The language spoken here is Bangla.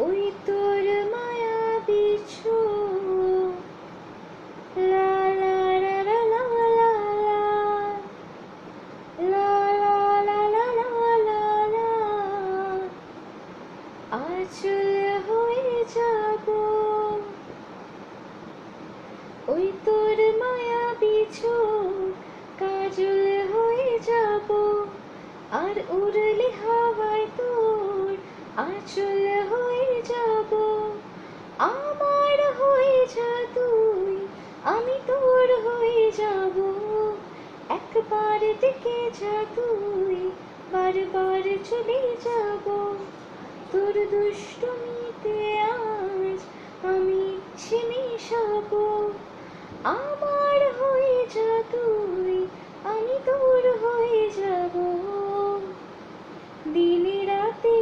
ওই তোর মায়াবী ছোঁয়া, লা লা লা লা লা লা লা লা লা লা লা লা, আঁচল হয়ে যাব ওই তোর মায়াবী ছোঁয়া, কাজল হয়ে যাব আর উড়লে হাওয়ায় তোর আঁচল হয়ে যাব। আমার হয়ে যা তুই, আমি তোর হয়ে যাব, একবার দেখে যা তুই, বারবার চলে যাব। তোর দুষ্টুমিতে আজ আমি ইচ্ছে মেশাবো, আমার হয়ে যা তুই, আমি তোর হয়ে যাব। দিনে রাতে